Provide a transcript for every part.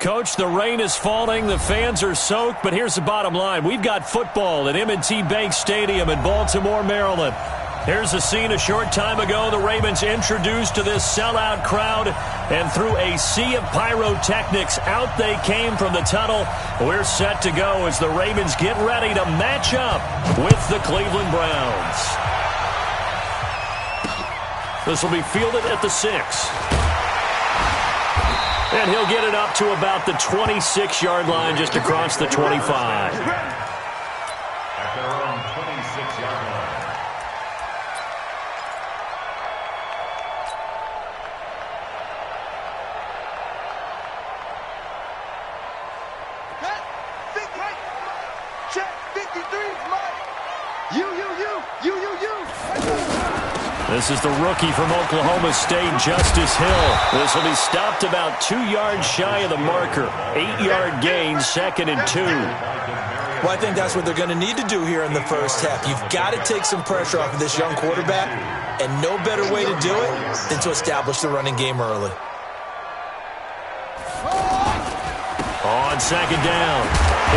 Coach, the rain is falling, the fans are soaked, but here's the bottom line. We've got football at M&T Bank Stadium in Baltimore, Maryland. Here's a scene a short time ago. The Ravens introduced to this sellout crowd, and through a sea of pyrotechnics, out they came from the tunnel. We're set to go as the Ravens get ready to match up with the Cleveland Browns. This will be fielded at the 6. And he'll get it up to about the 26-yard line, just across the 25. At their own 26-yard line. Check 53, Mike. You. This is the rookie from Oklahoma State, Justice Hill. This will be stopped about 2 yards shy of the marker. 8-yard gain, 2nd and 2. Well, I think that's what they're going to need to do here in the first half. You've got to take some pressure off of this young quarterback, and no better way to do it than to establish the running game early. On 2nd down,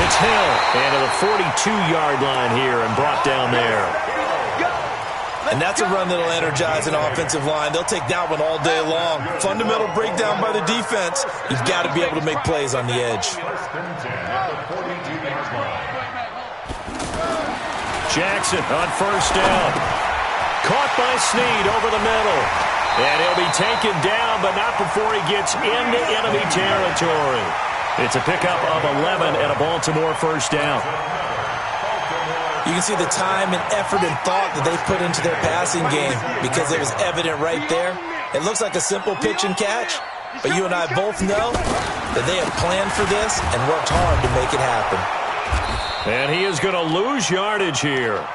it's Hill. And to the 42-yard line here and brought down there. And that's a run that'll energize an offensive line. They'll take that one all day long. Fundamental breakdown by the defense. You've got to be able to make plays on the edge. Jackson on 1st down. Caught by Snead over the middle. And he'll be taken down, but not before he gets into enemy territory. It's a pickup of 11 and a Baltimore 1st down. You can see the time and effort and thought that they put into their passing game because it was evident right there. It looks like a simple pitch and catch, but you and I both know that they have planned for this and worked hard to make it happen. And he is going to lose yardage here.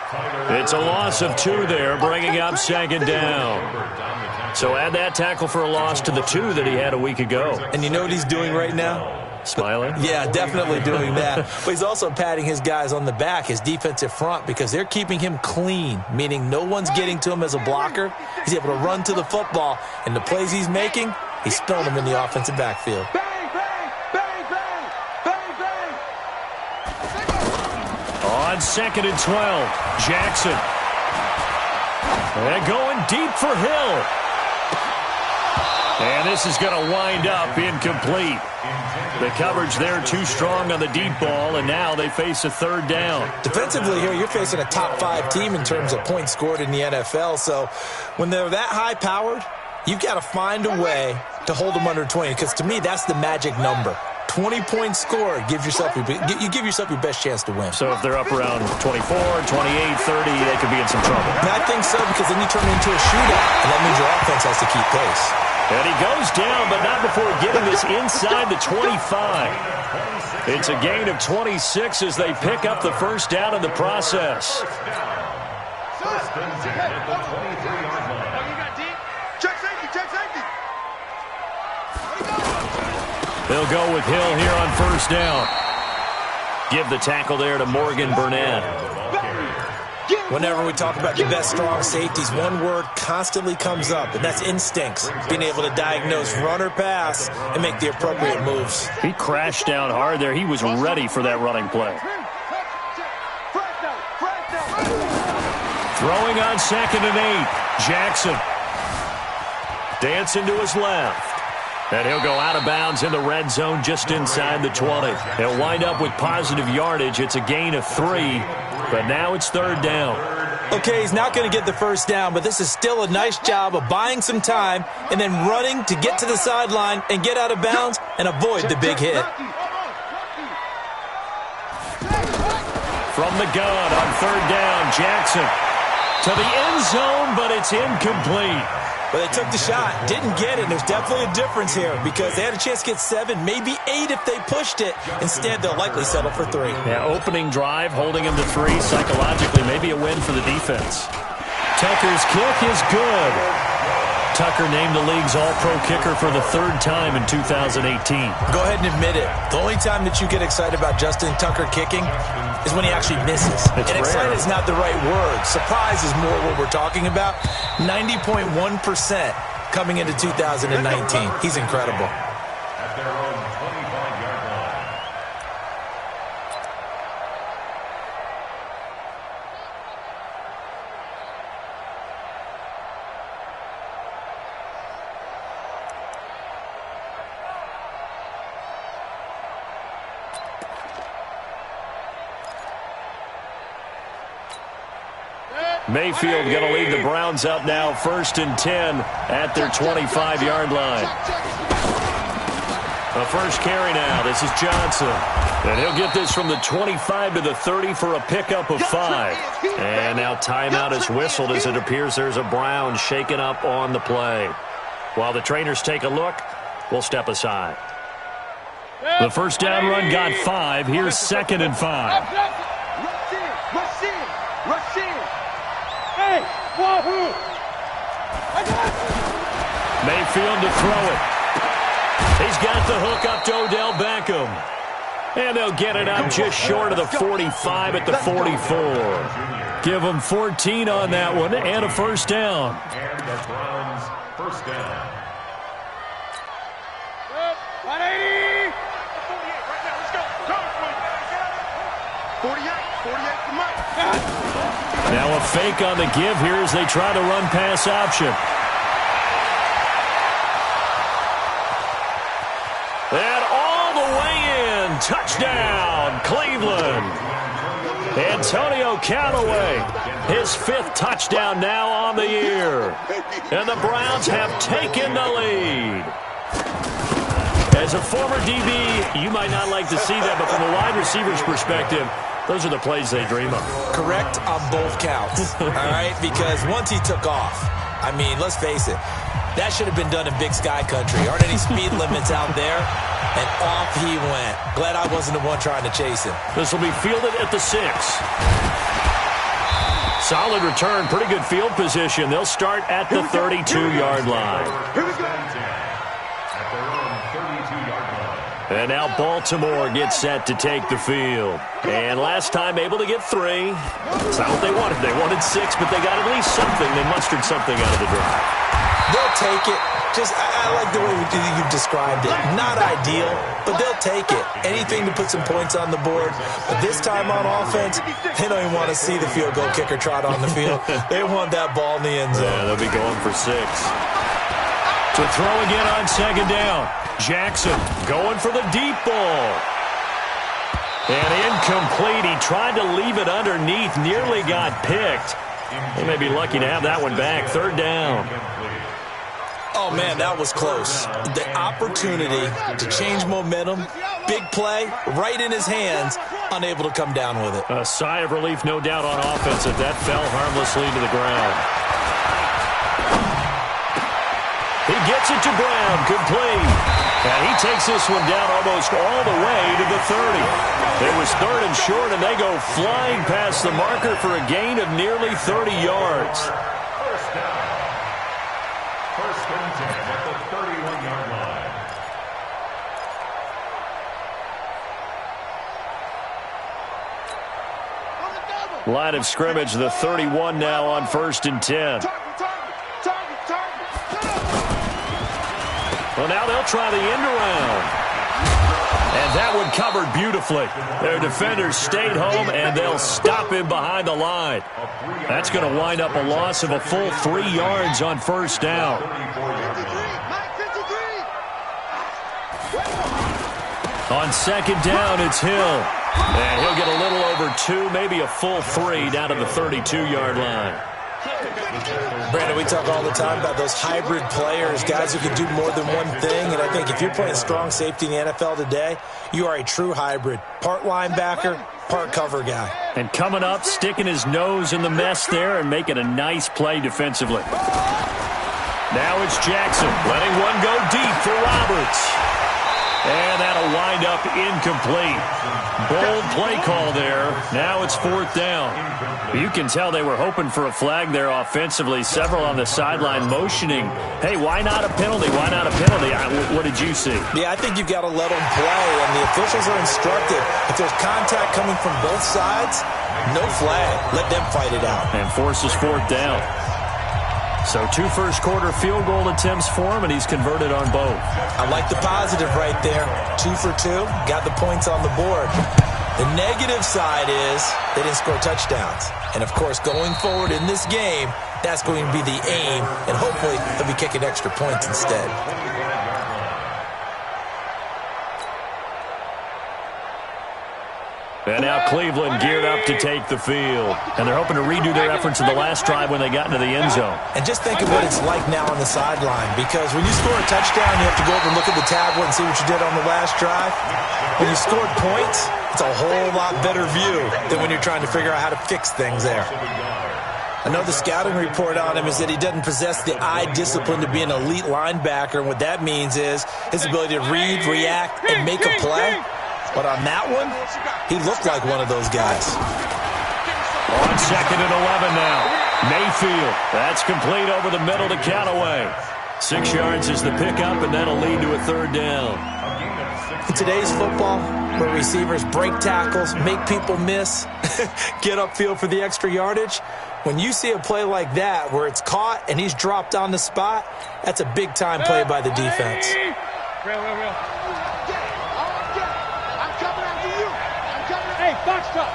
It's a loss of 2 there, bringing up 2nd down. So add that tackle for a loss to the 2 that he had a week ago. And you know what he's doing right now? Smiling? Yeah, definitely doing that. But he's also patting his guys on the back, his defensive front, because they're keeping him clean, meaning no one's getting to him as a blocker. He's able to run to the football, and the plays he's making, he's spilling them in the offensive backfield. Bang, bang, bang, bang, bang, bang. On 2nd and 12, Jackson. And going deep for Hill. And this is going to wind up incomplete. The coverage there too strong on the deep ball, and now they face a 3rd down. Defensively here, you're facing a top 5 team in terms of points scored in the NFL. So when they're that high-powered, you've got to find a way to hold them under 20, because to me, that's the magic number. 20 points scored, you give yourself your best chance to win. So if they're up around 24, 28, 30, they could be in some trouble. And I think so, because then you turn it into a shootout, and that means your offense has to keep pace. And he goes down, but not before getting this inside the 25. It's a gain of 26 as they pick up the 1st down in the process. They'll go with Hill here on 1st down. Give the tackle there to Morgan Burnett. Whenever we talk about the best strong safeties, one word constantly comes up, and that's instincts. Being able to diagnose run or pass and make the appropriate moves. He crashed down hard there. He was ready for that running play. Throwing on 2nd and 8. Jackson. Dancing to his left. And he'll go out of bounds in the red zone just inside the 20. He'll wind up with positive yardage. It's a gain of 3, but now it's 3rd down. Okay, he's not going to get the 1st down, but this is still a nice job of buying some time and then running to get to the sideline and get out of bounds and avoid the big hit. From the gun on 3rd down, Jackson to the end zone, but it's incomplete. But they took the shot, didn't get it. There's definitely a difference here because they had a chance to get 7, maybe 8 if they pushed it. Instead, they'll likely settle for 3. Yeah, opening drive, holding him to 3. Psychologically, maybe a win for the defense. Tucker's kick is good. Tucker named the league's all-pro kicker for the 3rd time in 2018. Go ahead and admit it. The only time that you get excited about Justin Tucker kicking is when he actually misses. It's and rare. excited is not the right word. Surprise is more what we're talking about. 90.1% coming into 2019. He's incredible. At their own 25-yard Mayfield going to lead the Browns up now, 1st and 10 at their 25-yard line. The first carry now. This is Johnson. And he'll get this from the 25 to the 30 for a pickup of 5. And now timeout is whistled as it appears there's a Brown shaken up on the play. While the trainers take a look, we'll step aside. The first down run got 5. Here's 2nd and 5. Rush in. Hey, wahoo! Mayfield to throw it. He's got the hook up to Odell Beckham. And they'll get it up just short of the 45 at the 44. Give them 14 on that one and a first down. And the Browns' first down. 180. 48 right now. Let's go. 48 for Mike. Now a fake on the give here as they try to run pass option. And all the way in. Touchdown, Cleveland. Antonio Callaway, his 5th touchdown now on the year. And the Browns have taken the lead. As a former DB, you might not like to see that, but from a wide receiver's perspective, those are the plays they dream of. Correct on both counts, all right? Because once he took off, I mean, let's face it, that should have been done in Big Sky Country. Aren't any speed limits out there? And off he went. Glad I wasn't the one trying to chase him. This will be fielded at the 6. Solid return, pretty good field position. They'll start at the 32-yard line. Here we go. At their own 32-yard line. And now Baltimore gets set to take the field. And last time able to get 3. It's not what they wanted. They wanted 6, but they got at least something. They mustered something out of the drive. They'll take it. I like the way you described it. Not ideal, but they'll take it. Anything to put some points on the board. But this time on offense, they don't even want to see the field goal kicker trot on the field. They want that ball in the end zone. Yeah, they'll be going for 6. To throw again on 2nd down. Jackson going for the deep ball. And incomplete. He tried to leave it underneath. Nearly got picked. They may be lucky to have that one back. 3rd down. Oh, man, that was close. The opportunity to change momentum, big play, right in his hands, unable to come down with it. A sigh of relief, no doubt, on offense if that fell harmlessly to the ground. He gets it to Brown, complete. And he takes this one down almost all the way to the 30. It was 3rd and short, and they go flying past the marker for a gain of nearly 30 yards. First down. 1st and 10 at the 31-yard line. Line of scrimmage, the 31 now on 1st and 10. Well, now they'll try the end around. And that one covered beautifully. Their defenders stayed home, and they'll stop him behind the line. That's going to wind up a loss of a full 3 yards on 1st down. On 2nd down, it's Hill. And he'll get a little over 2, maybe a full 3 down to the 32-yard line. Brandon, we talk all the time about those hybrid players, guys who can do more than one thing. And I think if you're playing strong safety in the NFL today, you are a true hybrid. Part linebacker, part cover guy. And coming up, sticking his nose in the mess there and making a nice play defensively. Now it's Jackson letting one go deep for Roberts. And that'll wind up incomplete. Bold play call there. Now it's 4th down. You can tell they were hoping for a flag there offensively. Several on the sideline motioning, hey, why not a penalty? Why not a penalty? What did you see? Yeah, I think you've got to let them play, and the officials are instructed. If there's contact coming from both sides, no flag. Let them fight it out. And forces 4th down. So 2 first-quarter field goal attempts for him, and he's converted on both. I like the positive right there. 2 for 2, got the points on the board. The negative side is they didn't score touchdowns. And, of course, going forward in this game, that's going to be the aim, and hopefully they'll be kicking extra points instead. And now Cleveland geared up to take the field. And they're hoping to redo their efforts in the last drive when they got into the end zone. And just think of what it's like now on the sideline, because when you score a touchdown, you have to go over and look at the tablet and see what you did on the last drive. When you scored points, it's a whole lot better view than when you're trying to figure out how to fix things there. Another scouting report on him is that he doesn't possess the eye discipline to be an elite linebacker. And what that means is his ability to read, react, and make a play. But on that one, he looked like one of those guys. On 2nd and 11 now. Mayfield. That's complete over the middle to Callaway. 6 yards is the pickup, and that'll lead to a 3rd down. In today's football, where receivers break tackles, make people miss, get upfield for the extra yardage, when you see a play like that where it's caught and he's dropped on the spot, that's a big-time play by the defense. Real. Hey, box truck.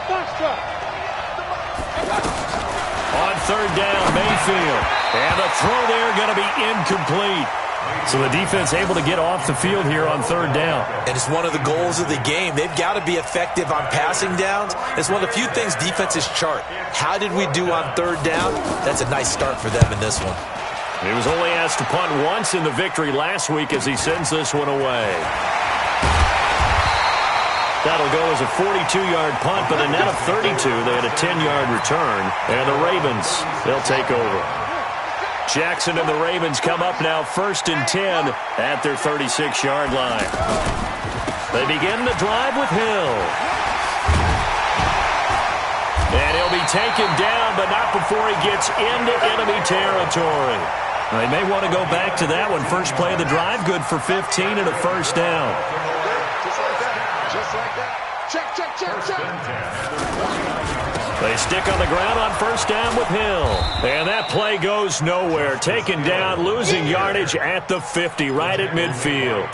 On 3rd down, Mayfield. And the throw there going to be incomplete. So the defense able to get off the field here on 3rd down. And it's one of the goals of the game. They've got to be effective on passing downs. It's one of the few things defenses chart. How did we do on 3rd down? That's a nice start for them in this one. He was only asked to punt once in the victory last week as he sends this one away. That'll go as a 42-yard punt, but a net of 32. They had a 10-yard return, and the Ravens, they'll take over. Jackson and the Ravens come up now 1st and 10 at their 36-yard line. They begin the drive with Hill. And he'll be taken down, but not before he gets into enemy territory. They may want to go back to that one. First play of the drive, good for 15 and a 1st down. Just like that. Check. They stick on the ground on 1st down with Hill. And that play goes nowhere. Taken down, losing yardage at the 50, right at midfield.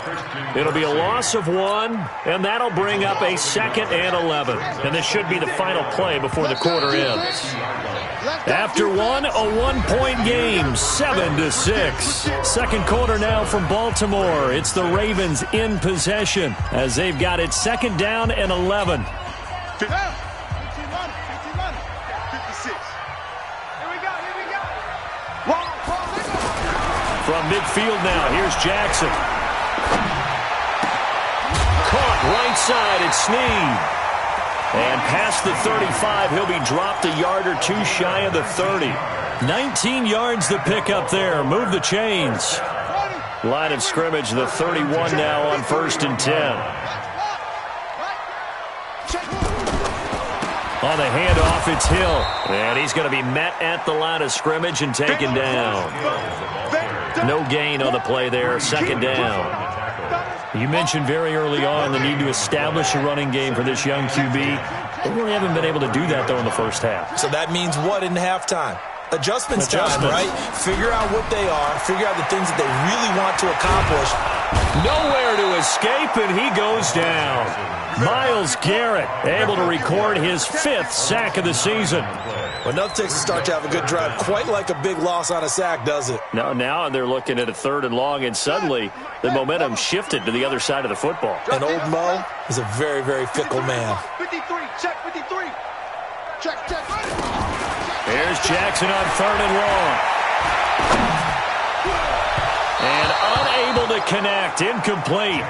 It'll be a loss of 1, and that'll bring up a 2nd and 11. And this should be the final play before the quarter ends. After one, a 1-point game, 7-6. Second quarter now from Baltimore. It's the Ravens in possession as they've got it 2nd down and 11. From midfield now, here's Jackson. Caught right side, it's Snead. And past the 35, he'll be dropped a yard or 2 shy of the 30. 19 yards the pickup there. Move the chains. Line of scrimmage, the 31 now on 1st and 10. On the handoff, it's Hill. And he's going to be met at the line of scrimmage and taken down. No gain on the play there, 2nd down. You mentioned very early on the need to establish a running game for this young QB. They really haven't been able to do that, though, in the first half. So that means what in halftime? Adjustments time, right? Figure out what they are. Figure out the things that they really want to accomplish. Nowhere to escape, and he goes down. Myles Garrett able to record his 5th sack of the season. Well, nothing takes a start to have a good drive quite like a big loss on a sack, does it? No, now they're looking at a 3rd and long, and suddenly the momentum shifted to the other side of the football. And old Mo is a very, very fickle man. 53, check 53. Check. Here's Jackson on 3rd and long. And unable to connect, incomplete.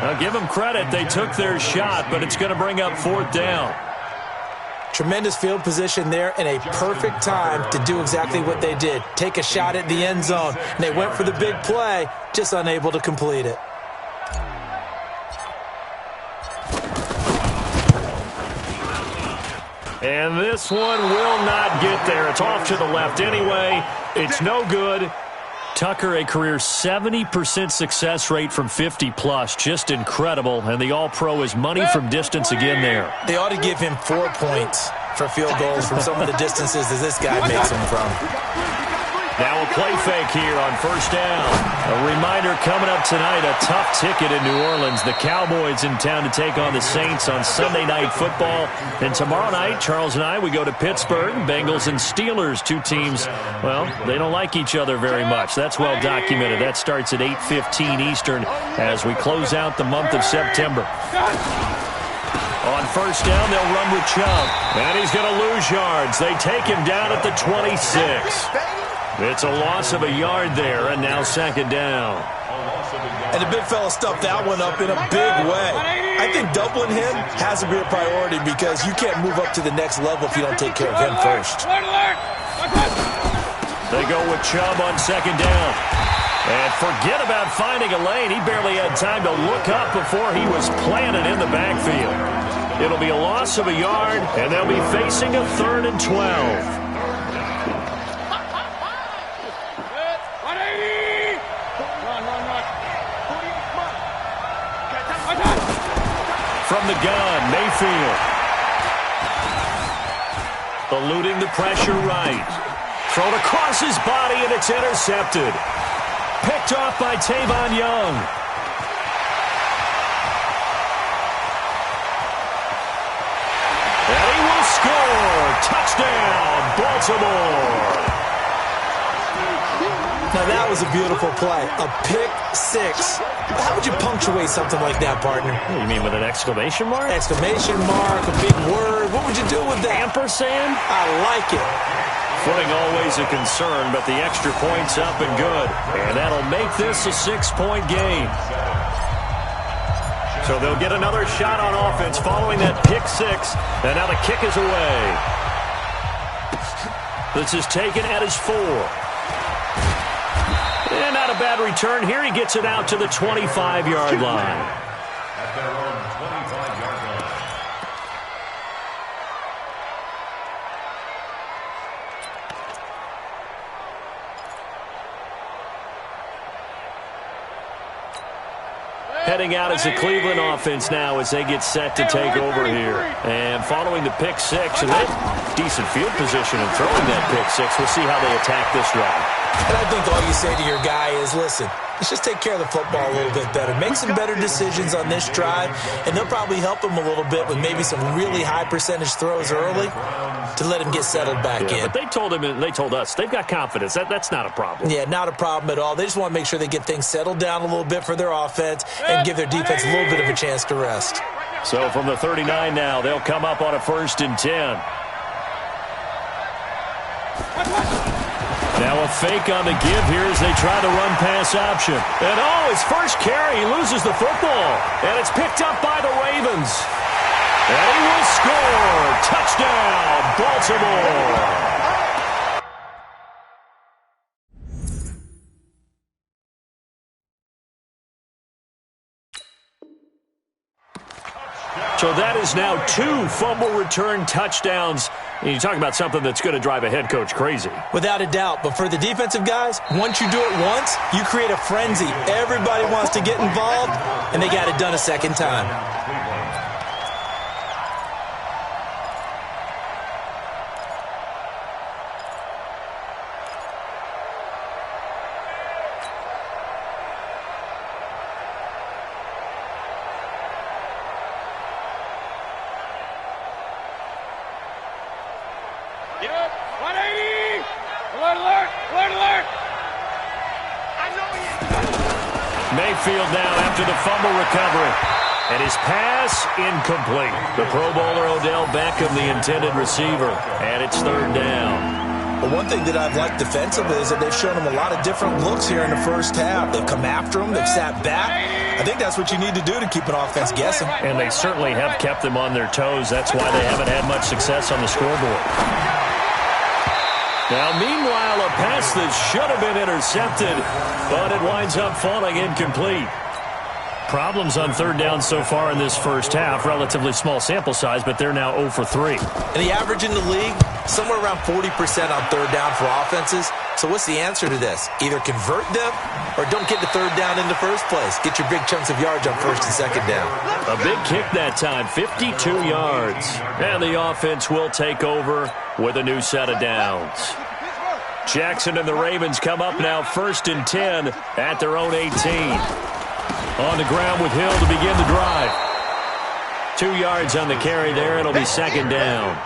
Now give them credit, they took their shot, but it's going to bring up 4th down. Tremendous field position there and a perfect time to do exactly what they did. Take a shot at the end zone. And they went for the big play, just unable to complete it. And this one will not get there. It's off to the left anyway. It's no good. Tucker, a career 70% success rate from 50+. Just incredible. And the All-Pro is money from distance again there. They ought to give him 4 points for field goals from some of the distances that this guy makes them from. Now a play fake here on 1st down. A reminder coming up tonight, a tough ticket in New Orleans. The Cowboys in town to take on the Saints on Sunday Night Football. And tomorrow night, Charles and I, we go to Pittsburgh. Bengals and Steelers, 2 teams, well, they don't like each other very much. That's well documented. That starts at 8:15 Eastern as we close out the month of September. On first down, they'll run with Chubb. And he's going to lose yards. They take him down at the 26. It's a loss of a yard there, and now second down. And the big fella stuffed that one up in a big way. I think doubling him has to be a priority because you can't move up to the next level if you don't take care of him first. They go with Chubb on second down. And forget about finding a lane. He barely had time to look up before he was planted in the backfield. It'll be a loss of a yard, and they'll be facing a 3rd and 12. From the gun, Mayfield. Eluding the pressure right. Thrown across his body, and it's intercepted. Picked off by Tavon Young. And he will score. Touchdown, Baltimore. Now, that was a beautiful play. A pick six. How would you punctuate something like that, partner? You mean with an exclamation mark? Exclamation mark, a big word. What would you do with that? Ampersand? I like it. Footing always a concern, but the extra point's up and good. And that'll make this a 6-point game. So they'll get another shot on offense following that pick six. And now the kick is away. This is taken at his 4. And not a bad return. Here he gets it out to the 25-yard line. At their own 25-yard line. Heading out as the Cleveland offense now as they get set to take over here. And following the pick six, and they have decent field position in throwing that pick six. We'll see how they attack this drive. And I think all you say to your guy is, listen, let's just take care of the football a little bit better. Make some better decisions on this drive, and they'll probably help him a little bit with maybe some really high percentage throws early to let him get settled back in. But they told him, and they told us, they've got confidence. That's not a problem. Yeah, not a problem at all. They just want to make sure they get things settled down a little bit for their offense and give their defense a little bit of a chance to rest. So from the 39 now, they'll come up on a 1st and 10. Now a fake on the give here as they try the run-pass option. And his first carry, he loses the football. And it's picked up by the Ravens. And he will score. Touchdown, Baltimore. So that is now 2 fumble return touchdowns. And you talk about something that's going to drive a head coach crazy. Without a doubt. But for the defensive guys, once you do it once, you create a frenzy. Everybody wants to get involved, and they got it done a second time. Mayfield now after the fumble recovery. And his pass incomplete. The Pro Bowler Odell Beckham, the intended receiver. And it's 3rd down. But one thing that I've liked defensively is that they've shown him a lot of different looks here in the first half. They've come after him. They've sat back. I think that's what you need to do to keep an offense guessing. And they certainly have kept them on their toes. That's why they haven't had much success on the scoreboard. Now, meanwhile, a pass that should have been intercepted, but it winds up falling incomplete. Problems on 3rd down so far in this first half. Relatively small sample size, but they're now 0 for 3. And the average in the league, somewhere around 40% on 3rd down for offenses. So what's the answer to this? Either convert them or don't get to 3rd down in the first place. Get your big chunks of yards on 1st and 2nd down. A big kick that time, 52 yards. And the offense will take over with a new set of downs. Jackson and the Ravens come up now 1st and 10 at their own 18. On the ground with Hill to begin the drive. 2 yards on the carry there. It'll be 2nd down.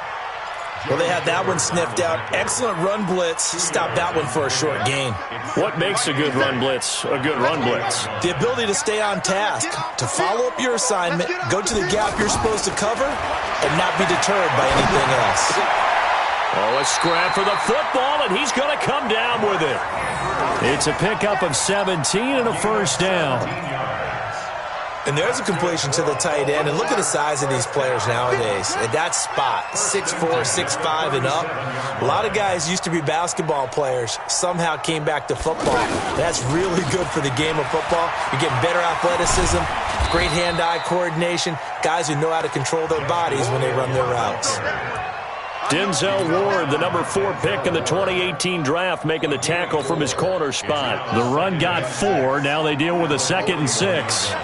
Well, they had that one sniffed out. Excellent run blitz. Stop that one for a short gain. What makes a good run blitz a good run blitz? The ability to stay on task, to follow up your assignment, go to the gap you're supposed to cover, and not be deterred by anything else. Oh, a scrap for the football, and he's going to come down with it. It's a pickup of 17 and a first down. And there's a completion to the tight end. And look at the size of these players nowadays. At that spot, 6'4", 6'5", and up. A lot of guys used to be basketball players, somehow came back to football. That's really good for the game of football. You're getting better athleticism, great hand-eye coordination, guys who know how to control their bodies when they run their routes. Denzel Ward, the number 4 pick in the 2018 draft, making the tackle from his corner spot. The run got 4. Now they deal with a 2nd and 6.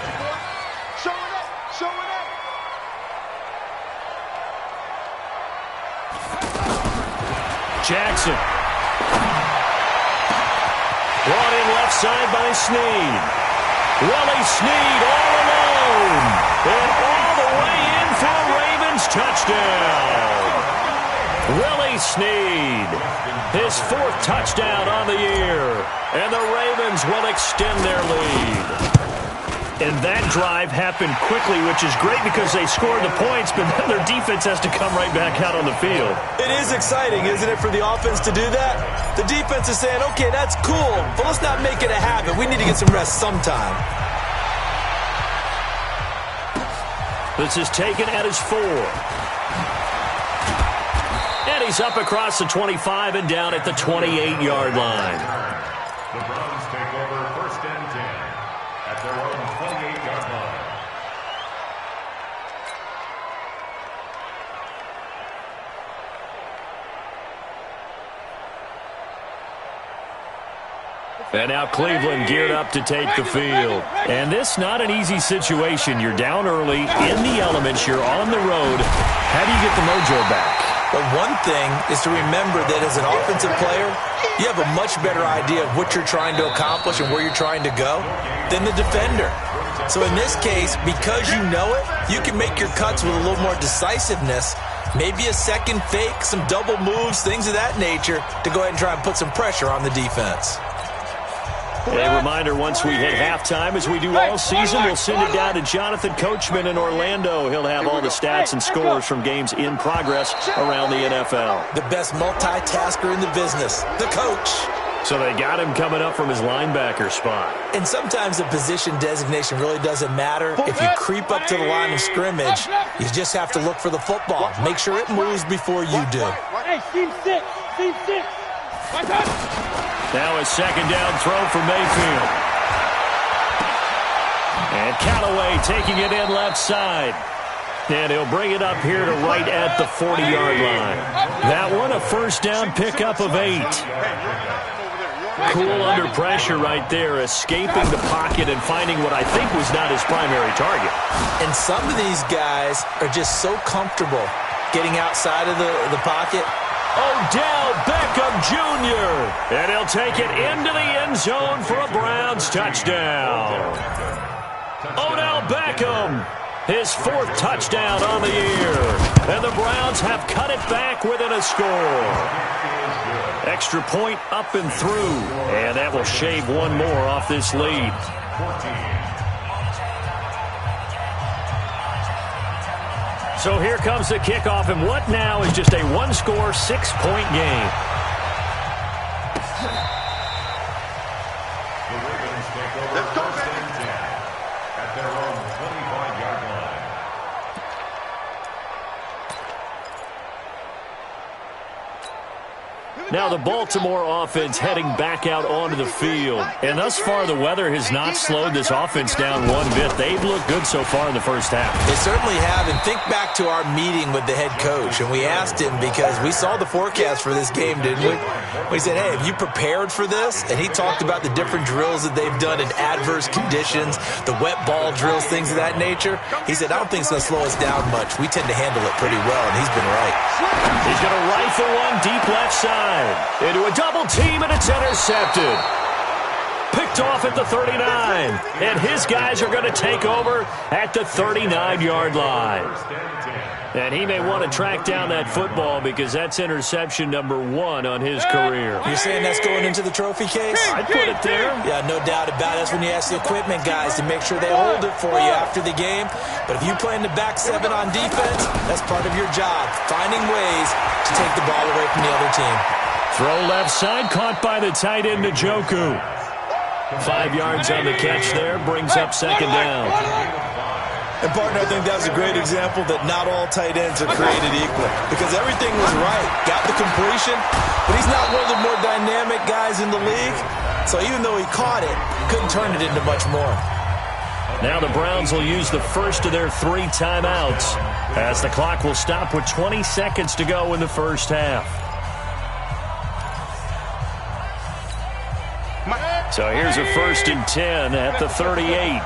Jackson. Brought in left side by Snead. Willie Snead all alone. And all the way in for a Ravens touchdown. Willie Snead. His 4th touchdown on the year. And the Ravens will extend their lead. And that drive happened quickly, which is great because they scored the points, but then their defense has to come right back out on the field. It is exciting, isn't it, for the offense to do that? The defense is saying, okay, that's cool, but let's not make it a habit. We need to get some rest sometime. This is taken at his 4. And he's up across the 25 and down at the 28-yard line. The Browns take over 1st and 10 at their own 28-yard line. And now Cleveland geared up to take the field. And this not an easy situation. You're down early, in the elements, you're on the road. How do you get the mojo back? But one thing is to remember that as an offensive player, you have a much better idea of what you're trying to accomplish and where you're trying to go than the defender. So in this case, because you know it, you can make your cuts with a little more decisiveness, maybe a second fake, some double moves, things of that nature, to go ahead and try and put some pressure on the defense. A reminder, once we hit halftime, as we do all season, we'll send it down to Jonathan Coachman in Orlando. He'll have all the stats and scores from games in progress around the NFL. The best multitasker in the business, the coach. So they got him coming up from his linebacker spot. And sometimes the position designation really doesn't matter. If you creep up to the line of scrimmage, you just have to look for the football. Make sure it moves before you do. Hey, team 6. Team 6. Now a 2nd down throw for Mayfield. And Callaway taking it in left side. And he'll bring it up here to right at the 40-yard line. That one, a 1st down pickup of 8. Cool under pressure right there, escaping the pocket and finding what I think was not his primary target. And some of these guys are just so comfortable getting outside of the pocket. Odell Beckham Jr. And he'll take it into the end zone for a Browns touchdown. Odell Beckham, his 4th touchdown on the year. And the Browns have cut it back within a score. Extra point up and through. And that will shave one more off this lead. So here comes the kickoff, and what now is just a 1-score, 6-point game. The Ravens take over 1st and 10 at their own 25-yard line. Now the Baltimore offense heading back out onto the field. And thus far, the weather has not slowed this offense down one bit. They've looked good so far in the first half. They certainly have. And think back to our meeting with the head coach. And we asked him, because we saw the forecast for this game, didn't we? We said, hey, have you prepared for this? And he talked about the different drills that they've done in adverse conditions, the wet ball drills, things of that nature. He said, I don't think it's going to slow us down much. We tend to handle it pretty well, and he's been right. He's going to rifle one deep left side. Into a double team, and it's intercepted. Picked off at the 39. And his guys are going to take over at the 39-yard line. And he may want to track down that football because that's interception number 1 on his career. You're saying that's going into the trophy case? I'd put it there. Yeah, no doubt about it. That's when you ask the equipment guys to make sure they hold it for you after the game. But if you play in the back 7 on defense, that's part of your job, finding ways to take the ball away from the other team. Throw left side, caught by the tight end, Njoku. 5 yards on the catch there, brings up second down. And, partner, I think that's a great example that not all tight ends are created equal because everything was right. Got the completion, but he's not one of the more dynamic guys in the league. So even though he caught it, couldn't turn it into much more. Now the Browns will use the first of their 3 timeouts as the clock will stop with 20 seconds to go in the first half. So here's a 1st and 10 at the 38.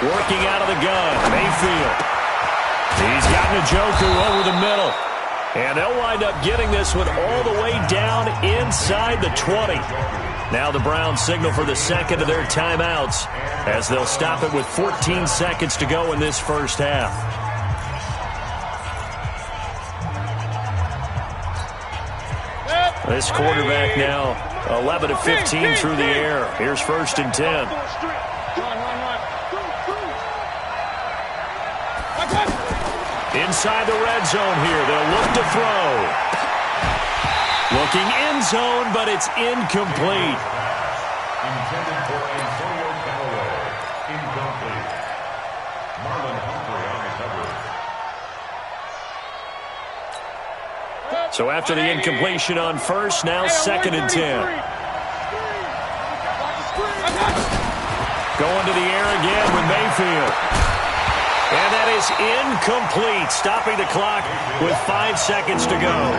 Working out of the gun, Mayfield. He's got Njoku over the middle. And they'll wind up getting this one all the way down inside the 20. Now the Browns signal for the second of their timeouts as they'll stop it with 14 seconds to go in this first half. This quarterback now 11 of 15 through the air. Here's 1st and 10. Inside the red zone here. They'll look to throw. Looking end zone, but it's incomplete. Intended for Antonio Callaway. Incomplete. Marlon Humphrey on the coverage. So after the incompletion on first, now 2nd and 10. Going to the air again with Mayfield. And that is incomplete, stopping the clock with 5 seconds to go.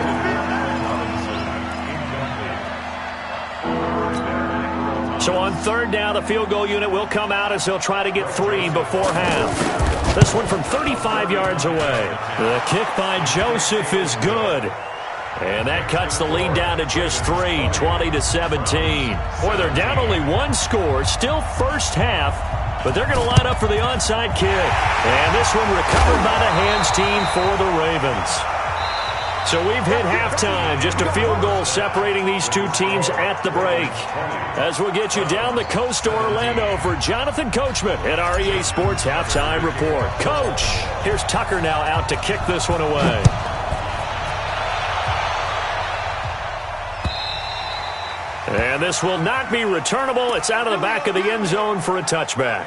So on 3rd down, the field goal unit will come out as they'll try to get 3 before half. This one from 35 yards away. The kick by Joseph is good. And that cuts the lead down to just 3, 20-17. Boy, they're down only 1 score, still first half, but they're going to line up for the onside kick. And this one recovered by the hands team for the Ravens. So we've hit halftime, just a field goal separating these two teams at the break. As we'll get you down the coast to Orlando for Jonathan Coachman at our EA Sports Halftime Report. Coach, here's Tucker now out to kick this one away. And this will not be returnable. It's out of the back of the end zone for a touchback.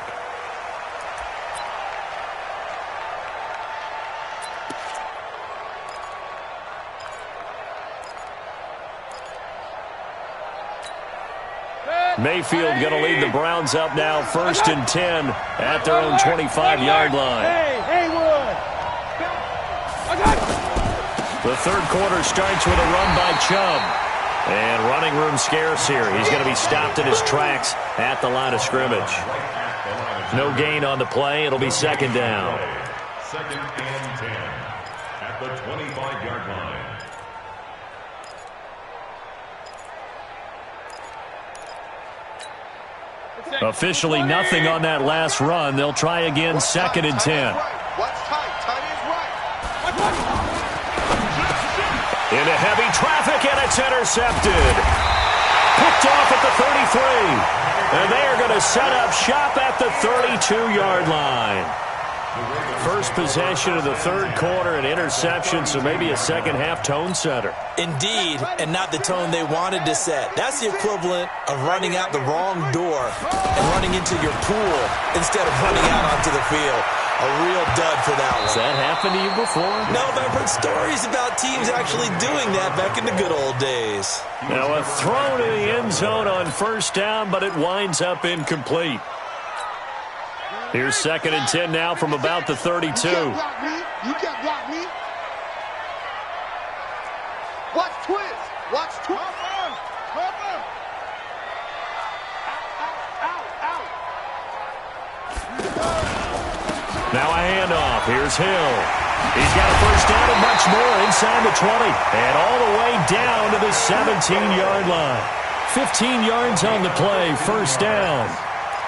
Mayfield going to lead the Browns up now, 1st and 10 at their own 25-yard line. The third quarter starts with a run by Chubb. And running room scarce here. He's going to be stopped in his tracks at the line of scrimmage. No gain on the play. It'll be 2nd down. 2nd and 10 at the 25-yard line. Officially nothing on that last run. They'll try again, 2nd and 10. Into heavy traffic, and it's intercepted. Picked off at the 33. And they are going to set up shop at the 32-yard line. First possession of the third quarter, an interception, so maybe a second-half tone setter. Indeed, and not the tone they wanted to set. That's the equivalent of running out the wrong door and running into your pool instead of running out onto the field. A real dud for that one. Has that happened to you before? No, but I've heard stories about teams actually doing that back in the good old days. Now a throw to the end zone on 1st down, but it winds up incomplete. Here's 2nd and 10 now from about the 32. You can't block me. Watch twist. Watch twist. Now a handoff. Here's Hill. He's got a first down and much more inside the 20. And all the way down to the 17-yard line. 15 yards on the play, first down.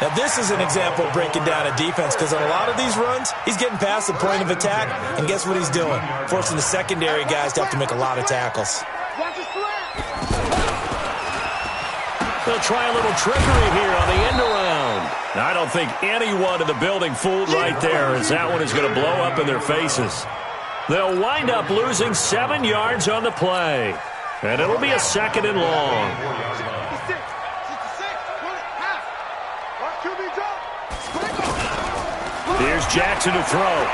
Now, this is an example of breaking down a defense because on a lot of these runs, he's getting past the point of attack, and guess what he's doing? Forcing the secondary guys to have to make a lot of tackles. They'll try a little trickery here on the end around. I don't think anyone in the building fooled right there, as that one is going to blow up in their faces. They'll wind up losing 7 yards on the play. And it'll be a second and long. Here's Jackson to throw.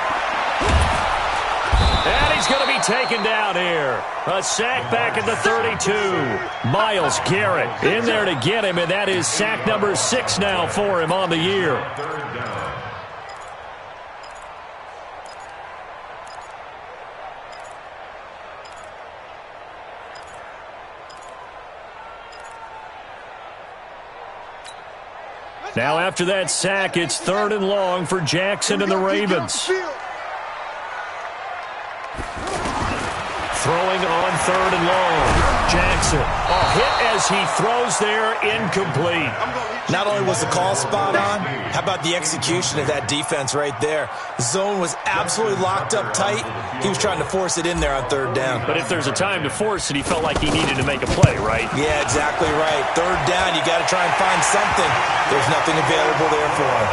And he's going to be taken down here. A sack back at the 32. Myles Garrett in there to get him, and that is sack number 6 now for him on the year. Now after that sack, it's 3rd and long for Jackson and the Ravens. Throwing on 3rd and long. Jackson, a hit as he throws there, incomplete. Not only was the call spot on, how about the execution of that defense right there? Zone was absolutely locked up tight. He was trying to force it in there on 3rd down. But if there's a time to force it, he felt like he needed to make a play, right? Yeah, exactly right. 3rd down, you got to try and find something. There's nothing available there for him.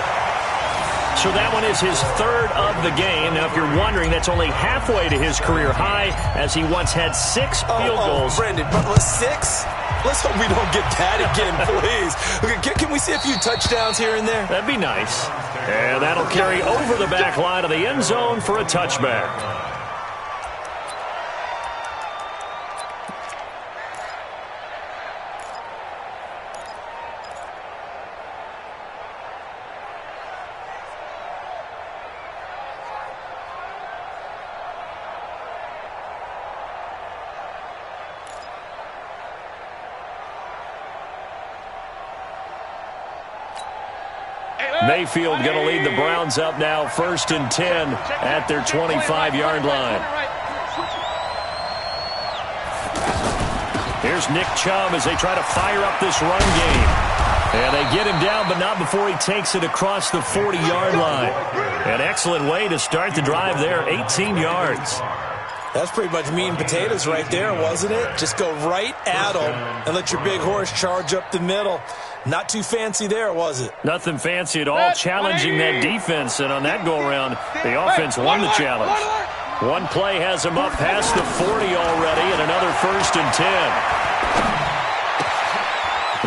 So that one is his 3rd of the game. Now, if you're wondering, that's only halfway to his career high, as he once had 6 field goals. Brendan, but 6? Let's hope we don't get that again, please. Okay, can we see a few touchdowns here and there? That'd be nice. And that'll carry over the back line of the end zone for a touchback. Mayfield going to lead the Browns up now, 1st and 10 at their 25-yard line. Here's Nick Chubb as they try to fire up this run game. And they get him down, but not before he takes it across the 40-yard line. An excellent way to start the drive there, 18 yards. That's pretty much meat and potatoes right there, wasn't it? Just go right at him and let your big horse charge up the middle. Not too fancy there, was it? Nothing fancy at all, challenging that defense. And on that go-around, the offense won the challenge. One play has him up past the 40 already, and another 1st and 10.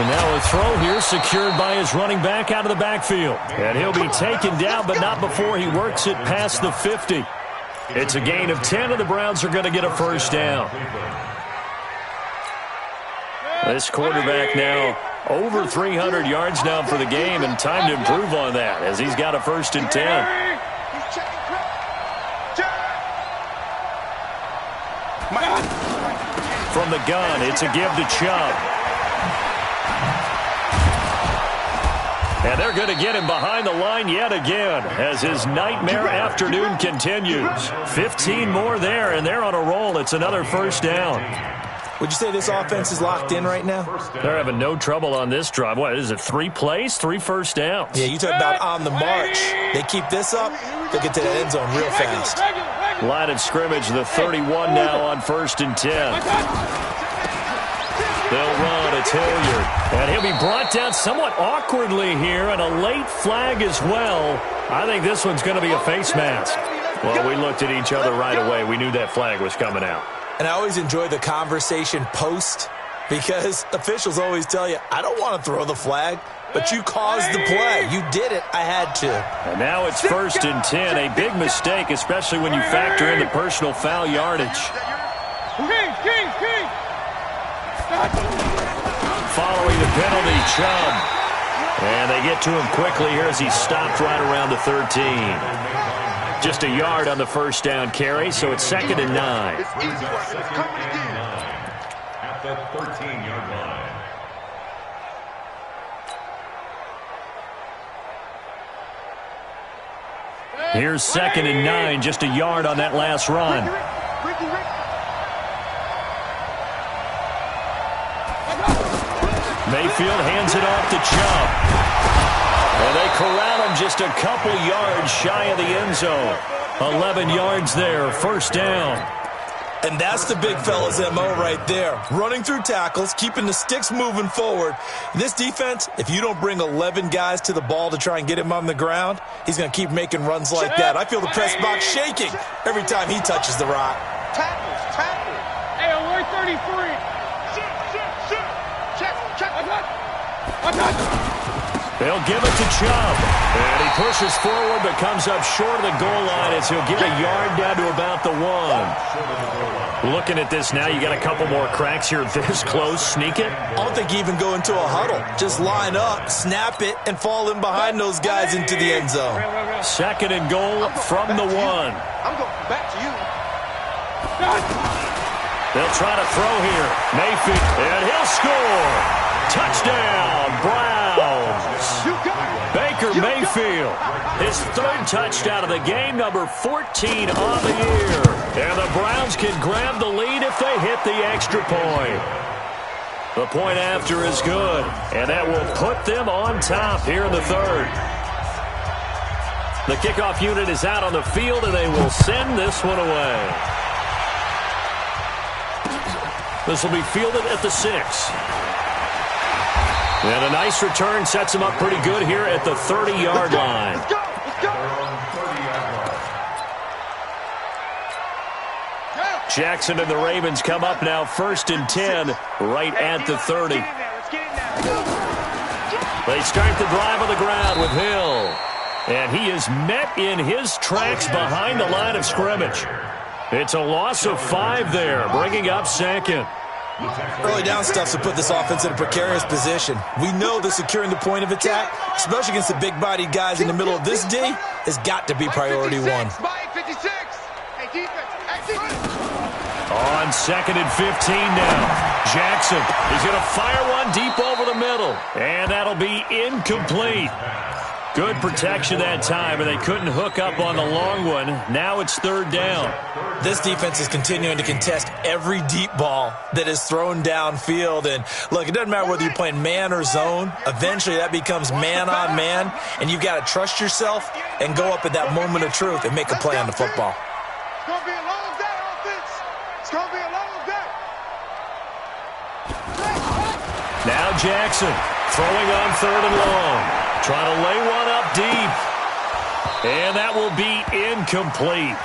And now a throw here secured by his running back out of the backfield. And he'll be taken down, but not before he works it past the 50. It's a gain of 10, and the Browns are going to get a first down. This quarterback now over 300 yards now for the game, and time to improve on that as he's got a 1st and 10. From the gun, it's a give to Chubb. And they're going to get him behind the line yet again as his nightmare afternoon continues. 15 more there, and they're on a roll. It's another first down. Would you say this offense is locked in right now? They're having no trouble on this drive. What is it, 3 plays, 3 first downs? Yeah, you talk about on the march. They keep this up, they'll get to the end zone real fast. Line of scrimmage, the 31 now on 1st and 10. They'll run, it's Hilliard. And he'll be brought down somewhat awkwardly here, and a late flag as well. I think this one's going to be a face mask. Well, we looked at each other right away. We knew that flag was coming out. And I always enjoy the conversation post, because officials always tell you, I don't want to throw the flag, but you caused the play. You did it. I had to. And now it's 1st and 10. A big mistake, especially when you factor in the personal foul yardage. Following the penalty, Chubb. And they get to him quickly here as he stopped right around the 13. Just a yard on the first down carry, so it's 2nd and 9. At the 13-yard line. Here's 2nd and 9, just a yard on that last run. Mayfield hands it off to Chubb. And they corral him just a couple yards shy of the end zone. 11 yards there, 1st down. And that's the big fella's MO right there. Running through tackles, keeping the sticks moving forward. This defense, if you don't bring 11 guys to the ball to try and get him on the ground, he's going to keep making runs like that. I feel the press box shaking every time he touches the rock. Tackles. Hey, alert 33. Check. I got. They'll give it to Chubb. And he pushes forward but comes up short of the goal line as he'll get a yard down to about the 1. Looking at this now, you got a couple more cracks here this close. Sneak it? I don't think you even go into a huddle. Just line up, snap it, and fall in behind those guys into the end zone. 2nd and goal from the 1. I'm going back to you. They'll try to throw here. Mayfield, and he'll score. Touchdown, Browns. Baker Mayfield, his 3rd touchdown of the game, number 14 on the year. And the Browns can grab the lead if they hit the extra point. The point after is good, and that will put them on top here in the 3rd. The kickoff unit is out on the field, and they will send this one away. This will be fielded at the 6. And a nice return sets him up pretty good here at the 30-yard line. Let's go. Jackson and the Ravens come up now 1st and 10 right at the 30. They start the drive on the ground with Hill. And he is met in his tracks behind the line of scrimmage. It's a loss of 5 there, bringing up 2nd. Early down stuff to put this offense in a precarious position. We know that securing the point of attack, especially against the big-bodied guys in the middle of this D, has got to be priority 1. On 2nd and 15 now. Jackson is going to fire one deep over the middle. And that'll be incomplete. Good protection that time, and they couldn't hook up on the long one. Now it's 3rd down. This defense is continuing to contest every deep ball that is thrown downfield. And, look, it doesn't matter whether you're playing man or zone. Eventually that becomes man on man, and you've got to trust yourself and go up at that moment of truth and make a play on the football. It's going to be a long day, offense. It's going to be a long day. Now Jackson throwing on 3rd and long. Trying to lay one up deep. And that will be incomplete.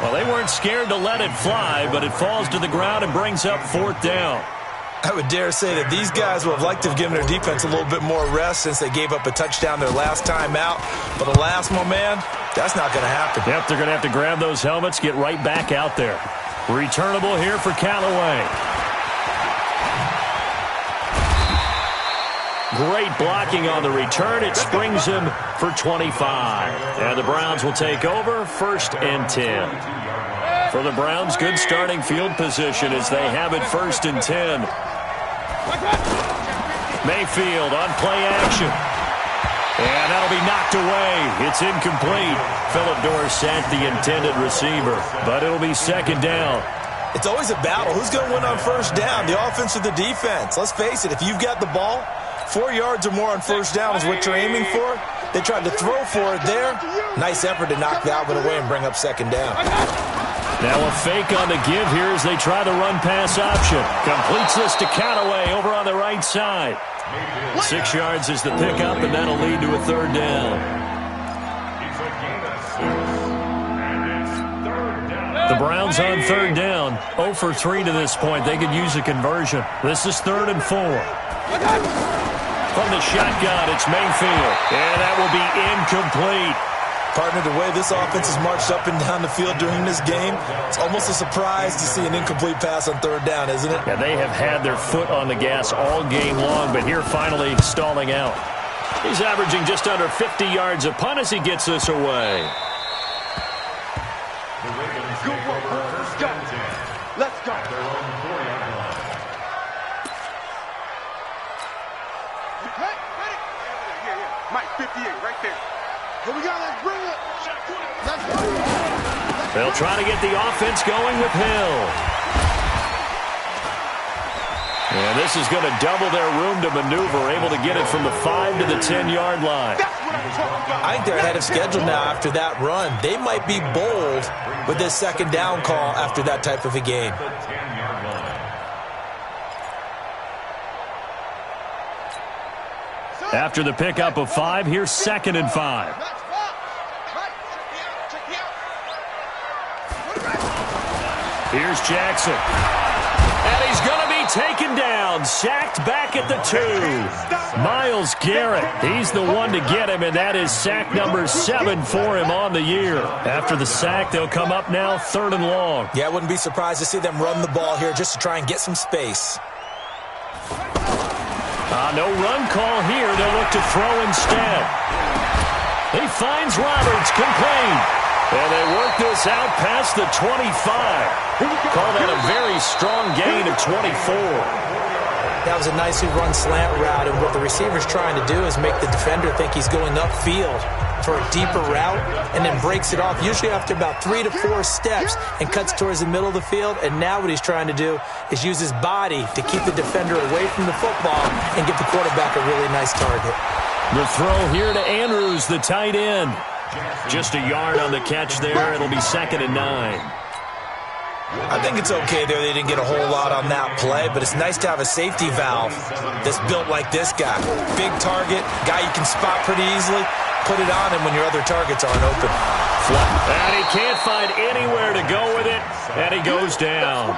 Well, they weren't scared to let it fly, but it falls to the ground and brings up 4th down. I would dare say that these guys would have liked to have given their defense a little bit more rest since they gave up a touchdown their last time out. But alas, my man, that's not going to happen. Yep, they're going to have to grab those helmets, get right back out there. Returnable here for Callaway. Great blocking on the return. It springs him for 25. And the Browns will take over 1st and 10. For the Browns, good starting field position as they have it 1st and 10. Mayfield on play action. And that'll be knocked away. It's incomplete. Philip Dorsett, the intended receiver. But it'll be 2nd down. It's always a battle. Who's going to win on 1st down, the offense or the defense? Let's face it, if you've got the ball, 4 yards or more on 1st down is what you're aiming for. They tried to throw for it there. Nice effort to knock that one away and bring up 2nd down. Now a fake on the give here as they try the run-pass option. Completes this to Callaway over on the right side. 6 yards is the pickup, and that'll lead to a 3rd down. The Browns on 3rd down. 0 for 3 to this point. They could use a conversion. This is 3rd and 4. From the shotgun, it's Mayfield. And that will be incomplete. Partner, the way this offense has marched up and down the field during this game, it's almost a surprise to see an incomplete pass on 3rd down, isn't it? Yeah, they have had their foot on the gas all game long, but here finally stalling out. He's averaging just under 50 yards a punt as he gets this away. Let's go. Mike, 58, right there. Here we go, let's bring it. They'll try to get the offense going with Hill. And this is going to double their room to maneuver, able to get it from the 5 to the 10-yard line. I think they're ahead of schedule now after that run. They might be bold with this second down call after that type of a game. After the pickup of 5, here's 2nd and 5. Here's Jackson. And he's going to be taken down, sacked back at the 2. Myles Garrett, he's the one to get him, and that is sack number 7 for him on the year. After the sack, they'll come up now 3rd and long. Yeah, I wouldn't be surprised to see them run the ball here just to try and get some space. No run call here. They'll look to throw instead. He finds Roberts, complete. And they work this out past the 25. Call that a very strong gain of 24. That was a nicely run slant route, and what the receiver's trying to do is make the defender think he's going upfield for a deeper route, and then breaks it off, usually after about 3 to 4 steps, and cuts towards the middle of the field. And now what he's trying to do is use his body to keep the defender away from the football and get the quarterback a really nice target. The throw here to Andrews, the tight end. Just a yard on the catch there. It'll be 2nd and 9. I think it's okay there. They didn't get a whole lot on that play, but it's nice to have a safety valve that's built like this guy. Big target, guy you can spot pretty easily. Put it on him when your other targets aren't open. And he can't find anywhere to go with it, and he goes down.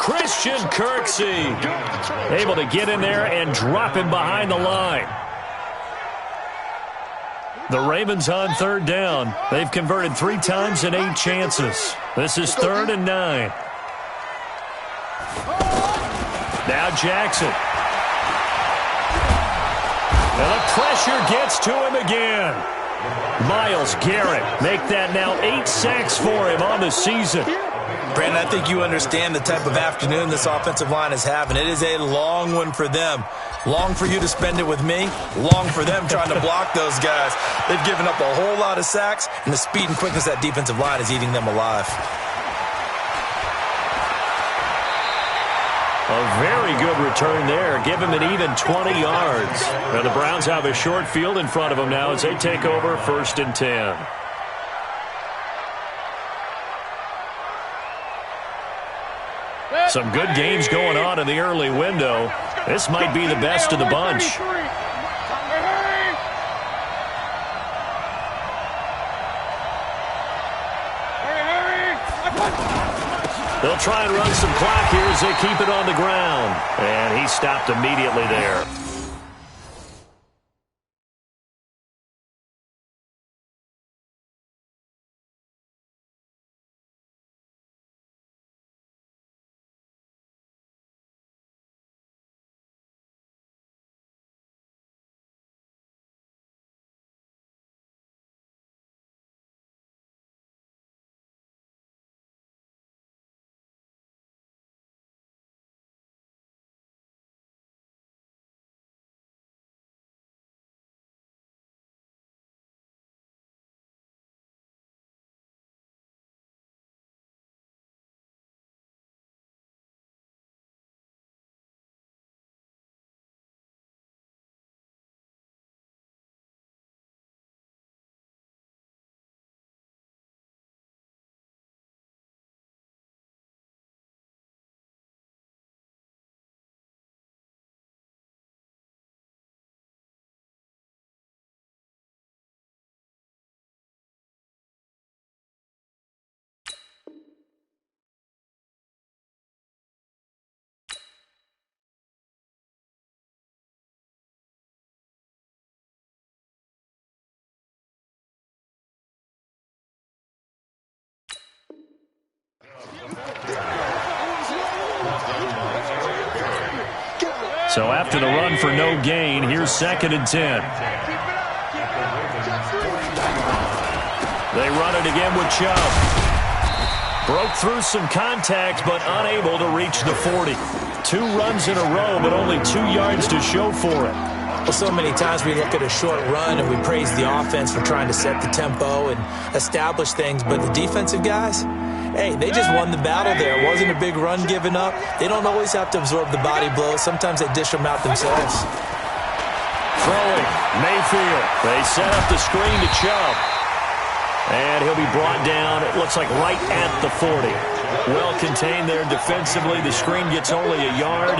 Christian Kirksey able to get in there and drop him behind the line. The Ravens on 3rd down. They've converted 3 times in 8 chances. This is 3rd and 9. Now Jackson. And the pressure gets to him again. Myles Garrett make that now 8 sacks for him on the season. Brandon, I think you understand the type of afternoon this offensive line is having. It is a long one for them. Long for you to spend it with me. Long for them trying to block those guys. They've given up a whole lot of sacks, and the speed and quickness of that defensive line is eating them alive. A very good return there. Give him an even 20 yards. And the Browns have a short field in front of them now as they take over 1st and 10. Some good games going on in the early window. This might be the best of the bunch. They'll try and run some clock here as they keep it on the ground. And he stopped immediately there. So after the run for no gain, here's 2nd and 10. They run it again with Chubb. Broke through some contact, but unable to reach the 40. 2 runs in a row, but only 2 yards to show for it. Well, so many times we look at a short run and we praise the offense for trying to set the tempo and establish things, but the defensive guys, hey, they just won the battle there. It wasn't a big run given up. They don't always have to absorb the body blows. Sometimes they dish them out themselves. Throwing, Mayfield. They set up the screen to Chubb. And he'll be brought down, it looks like right at the 40. Well contained there defensively. The screen gets only a yard,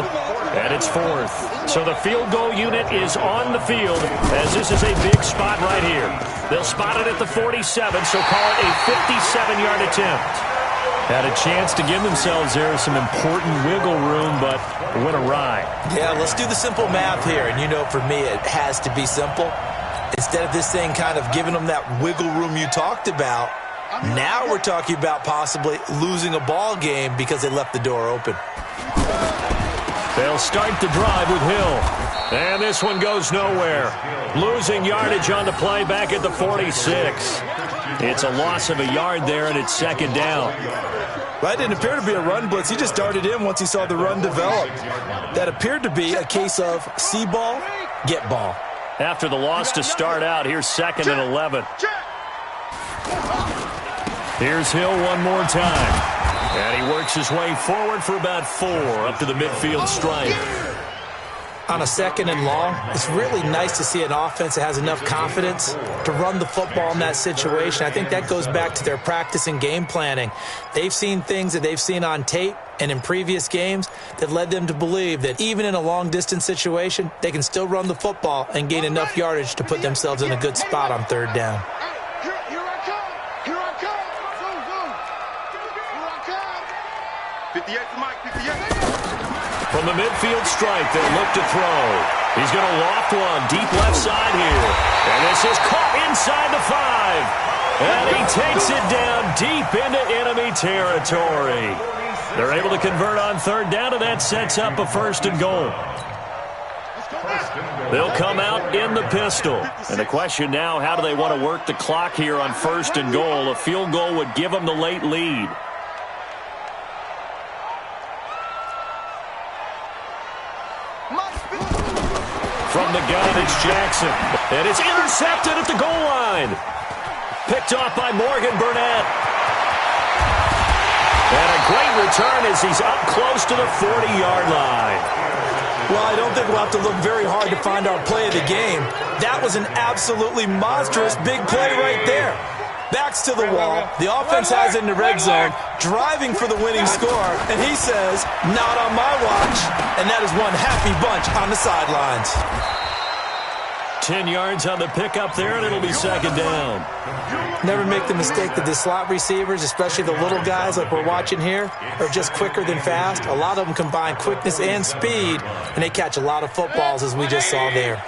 and it's 4th. So the field goal unit is on the field, as this is a big spot right here. They'll spot it at the 47, so call it a 57-yard attempt. Had a chance to give themselves there some important wiggle room, but went awry. Yeah, let's do the simple math here, and you know for me it has to be simple. Instead of this thing kind of giving them that wiggle room you talked about, now we're talking about possibly losing a ball game because they left the door open. They'll start the drive with Hill. And this one goes nowhere. Losing yardage on the play back at the 46. It's a loss of a yard there, and it's 2nd down. That didn't appear to be a run blitz. He just darted in once he saw the run develop. That appeared to be a case of see ball, get ball. After the loss to start out, here's 2nd and 11. Here's Hill one more time. And he works his way forward for about 4 up to the midfield stripe. On a 2nd and long, it's really nice to see an offense that has enough confidence to run the football in that situation. I think that goes back to their practice and game planning. They've seen things that they've seen on tape and in previous games that led them to believe that even in a long-distance situation, they can still run the football and gain enough yardage to put themselves in a good spot on 3rd down. From the midfield stripe, they'll look to throw. He's going to loft one deep left side here. And this is caught inside the 5. And he takes it down deep into enemy territory. They're able to convert on 3rd down, and that sets up a 1st and goal. They'll come out in the pistol. And the question now, how do they want to work the clock here on 1st and goal? A field goal would give them the late lead. From the gun, it's Jackson. And it's intercepted at the goal line. Picked off by Morgan Burnett. And a great return as he's up close to the 40-yard line. Well, I don't think we'll have to look very hard to find our play of the game. That was an absolutely monstrous big play right there. Backs to the wall. The offense has it in the red zone, driving for the winning score. And he says, not on my watch. And that is one happy bunch on the sidelines. 10 yards on the pickup there, and it'll be 2nd down. Never make the mistake that the slot receivers, especially the little guys like we're watching here, are just quicker than fast. A lot of them combine quickness and speed, and they catch a lot of footballs, as we just saw there.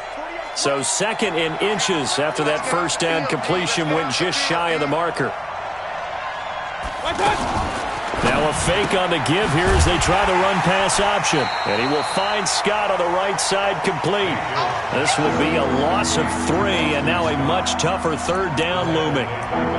So 2nd in inches after that 1st down completion went just shy of the marker. Now a fake on the give here as they try the run-pass option. And he will find Scott on the right side complete. This will be a loss of 3, and now a much tougher 3rd down looming.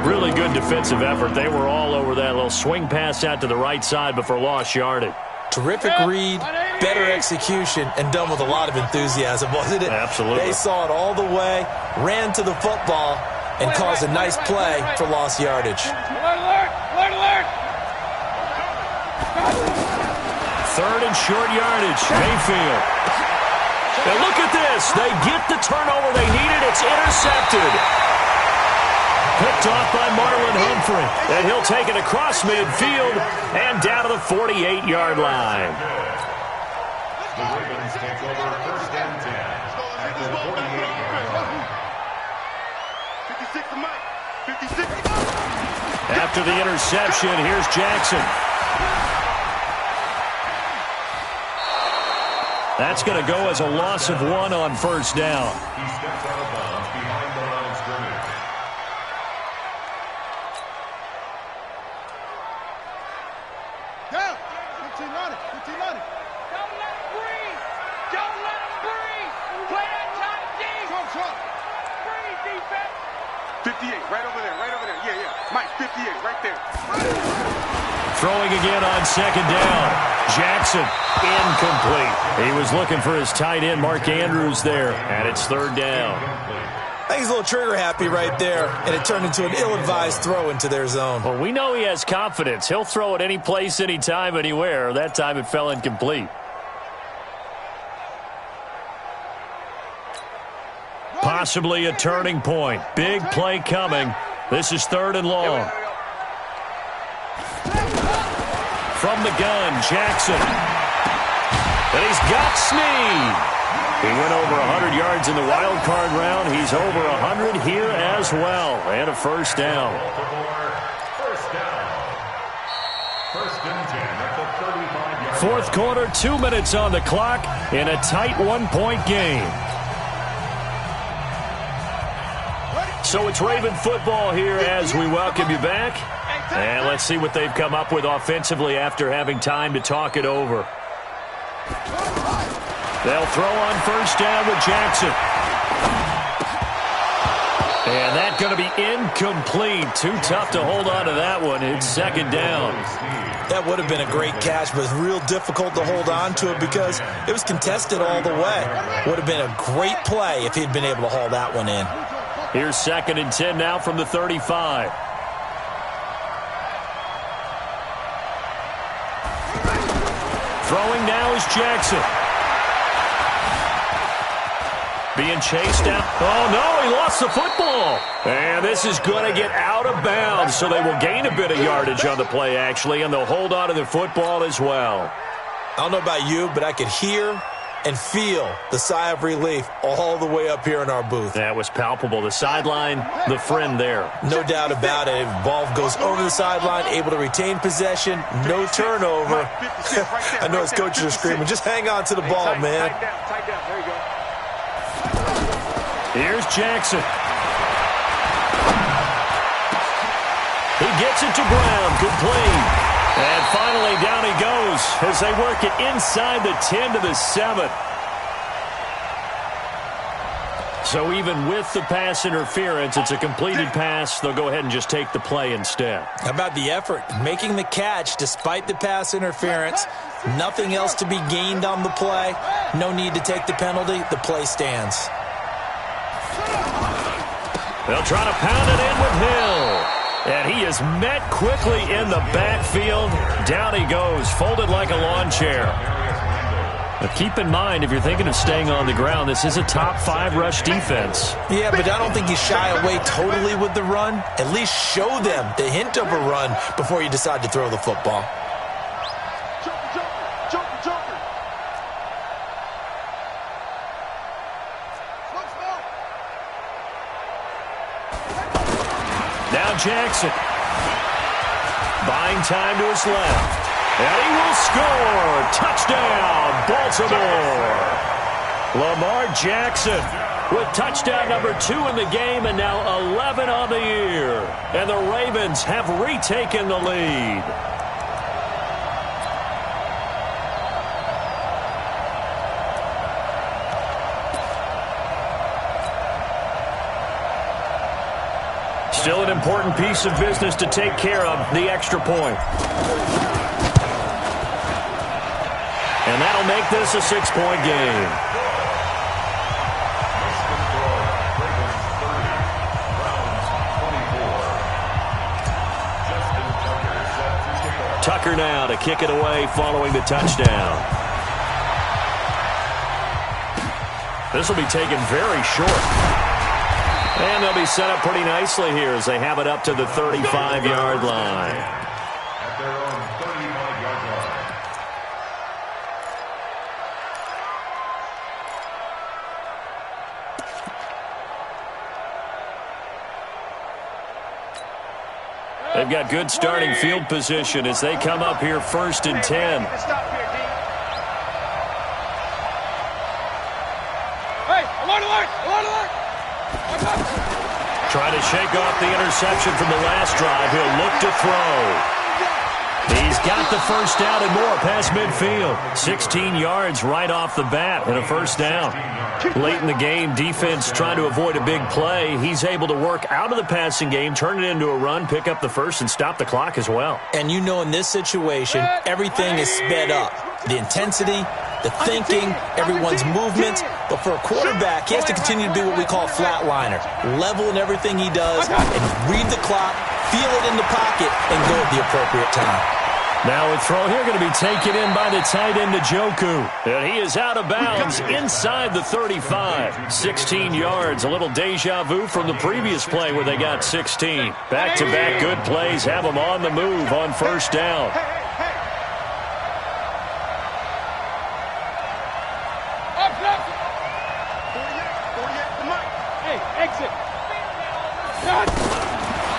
Really good defensive effort. They were all over that little swing pass out to the right side before lost yardage. Terrific read, better execution, and done with a lot of enthusiasm, wasn't it? Absolutely. They saw it all the way, ran to the football, and caused a nice play for lost yardage. Alert! 3rd and short yardage. Mayfield. And look at this. They get the turnover they needed. It's intercepted. Picked off by Marlon Humphrey. And he'll take it across midfield and down to the 48-yard line. The Ravens take over 1st and 10 at the 48-yard line. 56. After the interception, here's Jackson. That's going to go as a loss of 1 on 1st down. He steps out of bounds behind the line of scrimmage. Go! 15 on it. Don't let him breathe. Play that time deep. Breathe, defense. 58, right over there, right over there. Yeah, yeah. Mike, 58, right there. Throwing again on second down. Jackson, incomplete. He was looking for his tight end, Mark Andrews, there, and it's third down. I think he's a little trigger happy right there, and it turned into an ill-advised throw into their zone. Well, we know he has confidence. He'll throw it any place, anytime, anywhere. That time it fell incomplete. Possibly a turning point. Big play coming. This is third and long. From the gun, Jackson. And he's got Snead. He went over 100 yards in the wild card round. He's over 100 here as well. And a first down. First down. First and 10 at the 35-yard line. Fourth quarter, 2 minutes on the clock in a tight one-point game. So it's Raven football here as we welcome you back. And let's see what they've come up with offensively after having time to talk it over. They'll throw on first down with Jackson. And that's going to be incomplete. Too tough to hold on to that one. It's second down. That would have been a great catch, but real difficult to hold on to it because it was contested all the way. Would have been a great play if he'd been able to haul that one in. Here's second and 10 now from the 35. Throwing now is Jackson. Being chased out. Oh, no, he lost the football. And this is going to get out of bounds, so they will gain a bit of yardage on the play, actually, and they'll hold on to the football as well. I don't know about you, but I could hear and feel the sigh of relief all the way up here in our booth. That was palpable. The sideline, the friend there. No doubt about it. Ball goes over the sideline, able to retain possession, no turnover. I know his coaches are screaming, just hang on to the ball, man. Tight down. There you go. Here's Jackson. He gets it to Brown. Complete. And finally, down he goes as they work it inside the 10 to the 7. So even with the pass interference, it's a completed pass. They'll go ahead and just take the play instead. How about the effort? Making the catch despite the pass interference. Nothing else to be gained on the play. No need to take the penalty. The play stands. They'll try to pound it in with Hill. And he is met quickly in the backfield. Down he goes, folded like a lawn chair. But keep in mind, if you're thinking of staying on the ground, this is a top 5 rush defense. Yeah, but I don't think you shy away totally with the run. At least show them the hint of a run before you decide to throw the football. Jackson buying time to his left, and he will score. Touchdown, Baltimore. Lamar Jackson with touchdown number 2 in the game, and now 11 on the year. And the Ravens have retaken the lead. Still an important piece of business to take care of, the extra point. And that'll make this a 6-point game. Tucker now to kick it away following the touchdown. This will be taken very short. And they'll be set up pretty nicely here as they have it up to the 35-yard line. At their own 35-yard line. They've got good starting field position as they come up here first and 10. Trying to shake off the interception from the last drive. He'll look to throw. He's got the first down and more past midfield. 16 yards right off the bat and a first down. Late in the game, defense trying to avoid a big play. He's able to work out of the passing game, turn it into a run, pick up the first, and stop the clock as well. And you know in this situation, everything is sped up. The intensity, the thinking, everyone's movements. But for a quarterback, he has to continue to be what we call a flatliner. Level in everything he does and read the clock, feel it in the pocket, and go at the appropriate time. Now a throw here going to be taken in by the tight end Njoku. And he is out of bounds inside the 35. 16 yards, a little deja vu from the previous play where they got 16. Back-to-back good plays have them on the move on first down.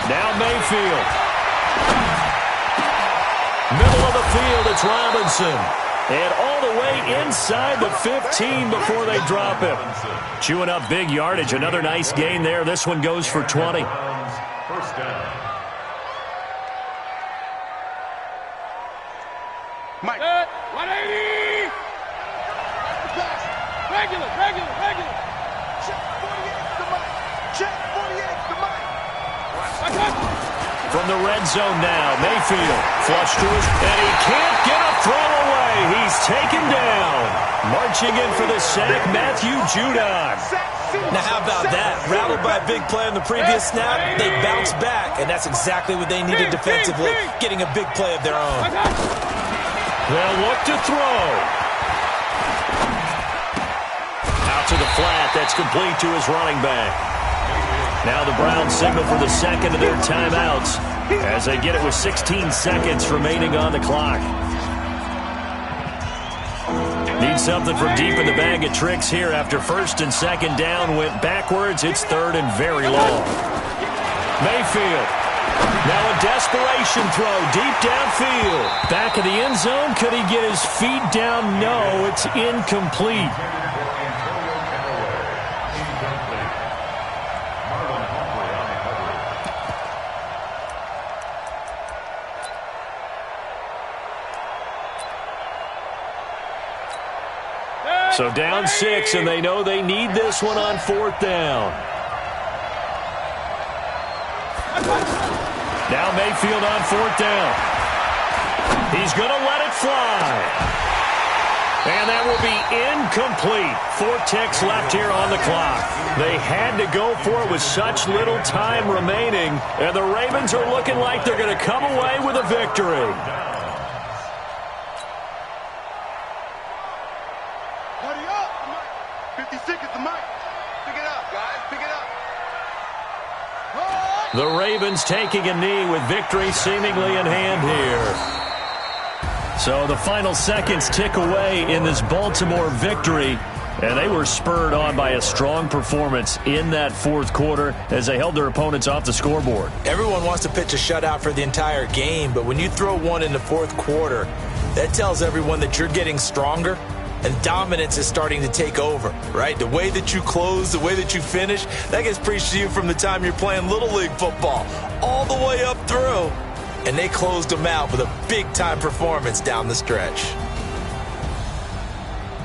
Now Mayfield. Middle of the field, it's Robinson. And all the way inside the 15 before they drop him. Chewing up big yardage. Another nice gain there. This one goes for 20. First down. Mike. 180. Regular. Check 48 to Mike. Check 48 to Mike. From the red zone now, Mayfield flush to his, and he can't get a throw away. He's taken down. Marching in for the sack, Matthew Judon. Now how about that? Rattled by a big play on the previous snap, they bounce back, and that's exactly what they needed defensively, getting a big play of their own. They'll look to throw. Out to the flat, that's complete to his running back. Now the Browns signal for the second of their timeouts as they get it with 16 seconds remaining on the clock. Need something from deep in the bag of tricks here after first and second down went backwards. It's third and very long. Mayfield. Now a desperation throw deep downfield. Back of the end zone. Could he get his feet down? No, it's incomplete. So down 6, and they know they need this one on fourth down. Now Mayfield on fourth down. He's going to let it fly. And that will be incomplete. 4 ticks left here on the clock. They had to go for it with such little time remaining, and the Ravens are looking like they're going to come away with a victory. The Ravens taking a knee with victory seemingly in hand here. So the final seconds tick away in this Baltimore victory, and they were spurred on by a strong performance in that fourth quarter as they held their opponents off the scoreboard. Everyone wants to pitch a shutout for the entire game, but when you throw one in the fourth quarter, that tells everyone that you're getting stronger. And dominance is starting to take over, right? The way that you close, the way that you finish, that gets preached to you from the time you're playing Little League football all the way up through. And they closed them out with a big-time performance down the stretch.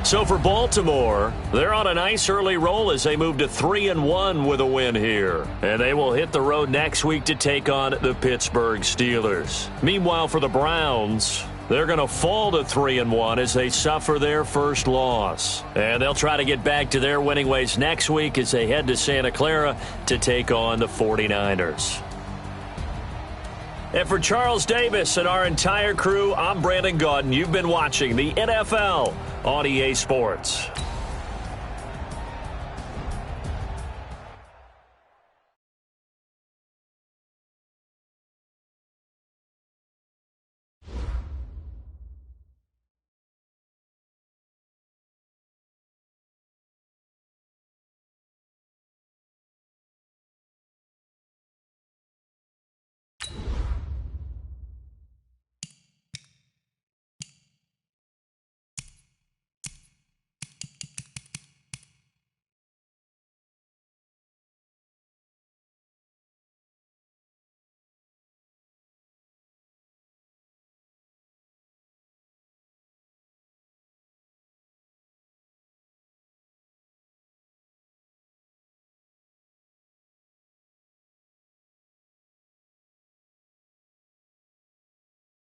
So for Baltimore, they're on a nice early roll as they move to 3-1 with a win here. And they will hit the road next week to take on the Pittsburgh Steelers. Meanwhile, for the Browns, they're going to fall to 3-1 as they suffer their first loss. And they'll try to get back to their winning ways next week as they head to Santa Clara to take on the 49ers. And for Charles Davis and our entire crew, I'm Brandon Gaudin. You've been watching the NFL on EA Sports.